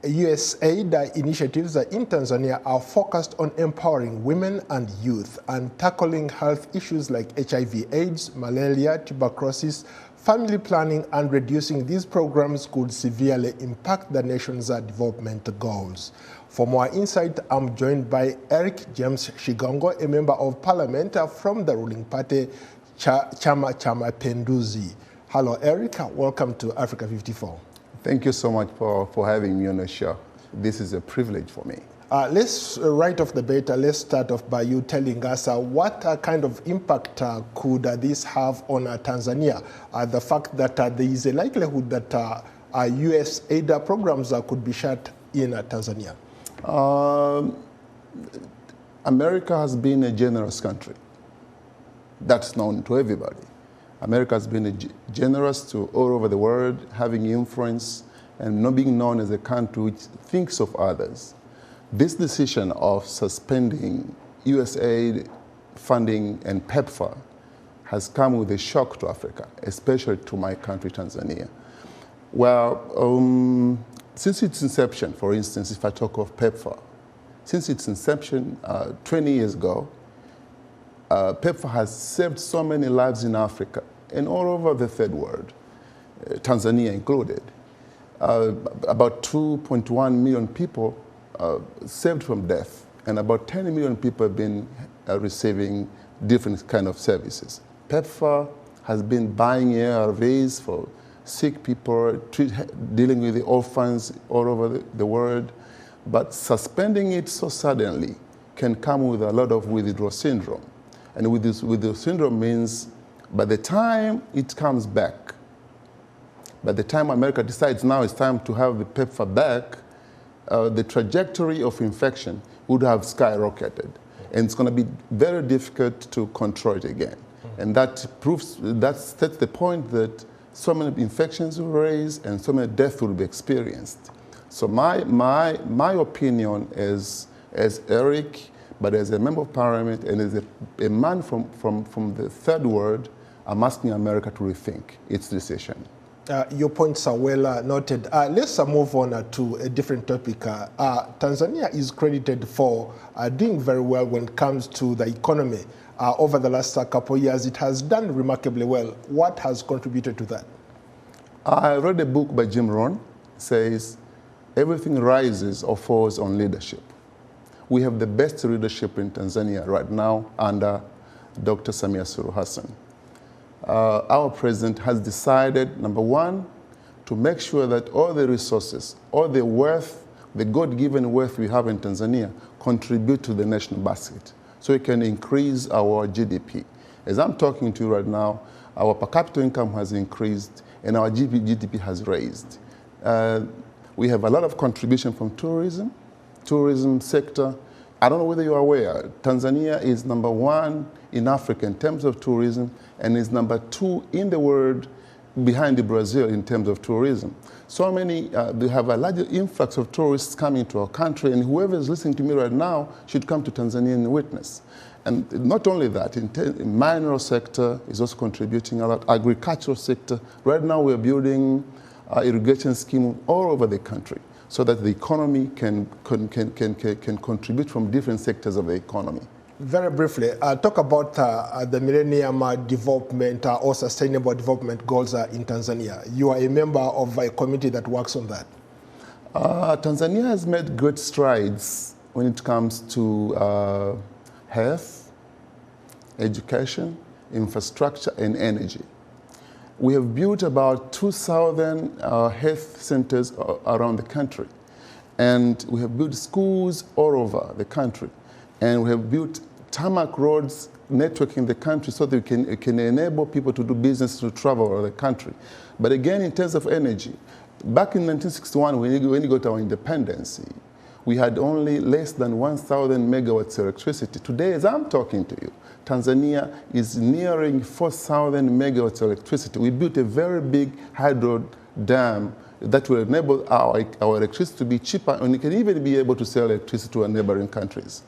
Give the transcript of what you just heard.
USAID initiatives in Tanzania are focused on empowering women and youth and tackling health issues like HIV/AIDS, malaria, tuberculosis, family planning, and reducing these programs could severely impact the nation's development goals. For more insight, I'm joined by Eric James Shigongo, a member of parliament from the ruling party, Chama Mapinduzi. Hello, Eric. Welcome to Africa 54. Thank you so much for having me on the show. This is a privilege for me. Let's right off the bat, let's start off by you telling us what kind of impact could this have on Tanzania? The fact that there is a likelihood that USAID programs could be shut in Tanzania. America has been a generous country. That's known to everybody. America has been generous to all over the world, having influence and not being known as a country which thinks of others. This decision of suspending USAID funding and PEPFAR has come with a shock to Africa, especially to my country, Tanzania. Well, since its inception, for instance, if I talk of PEPFAR, since its inception 20 years ago, PEPFAR has saved so many lives in Africa and all over the third world, Tanzania included. About 2.1 million people saved from death, and about 10 million people have been receiving different kind of services. PEPFAR has been buying ARVs for sick people, dealing with the orphans all over the world, but suspending it so suddenly can come with a lot of withdrawal syndrome. And withdrawal syndrome means by the time it comes back, by the time America decides now it's time to have the PEPFAR back, the trajectory of infection would have skyrocketed. And it's going to be very difficult to control it again. And that sets the point that so many infections will raise and so many deaths will be experienced. So my opinion as Eric, but as a member of parliament and as a man from the third world, I'm asking America to rethink its decision. Your points are well noted. Let's move on to a different topic. Tanzania is credited for doing very well when it comes to the economy. Over the last couple of years, it has done remarkably well. What has contributed to that? I read a book by Jim Rohn. It says, everything rises or falls on leadership. We have the best leadership in Tanzania right now under Dr. Samia Suluhu Hassan. Our president has decided, number one, to make sure that all the resources, all the wealth, the God-given wealth we have in Tanzania contribute to the national basket so it can increase our GDP. As I'm talking to you right now, our per capita income has increased and our GDP has raised. We have a lot of contribution from tourism sector. I don't know whether you are aware, Tanzania is number one in Africa in terms of tourism and is number two in the world behind Brazil in terms of tourism. So many, we have a large influx of tourists coming to our country, and whoever is listening to me right now should come to Tanzania and witness. And not only that, in mineral sector is also contributing a lot, agricultural sector. Right now we're building irrigation scheme all over the country, so that the economy can contribute from different sectors of the economy. Very briefly, talk about the Millennium Development or Sustainable Development Goals in Tanzania. You are a member of a committee that works on that. Tanzania has made great strides when it comes to health, education, infrastructure, and energy. We have built about 2,000 health centers around the country. And we have built schools all over the country. And we have built tarmac roads network in the country so that we can enable people to do business, to travel around the country. But again, in terms of energy, back in 1961, when we got our independence, we had only less than 1,000 megawatts of electricity. Today, as I'm talking to you, Tanzania is nearing 4,000 megawatts of electricity. We built a very big hydro dam that will enable our electricity to be cheaper, and we can even be able to sell electricity to our neighboring countries.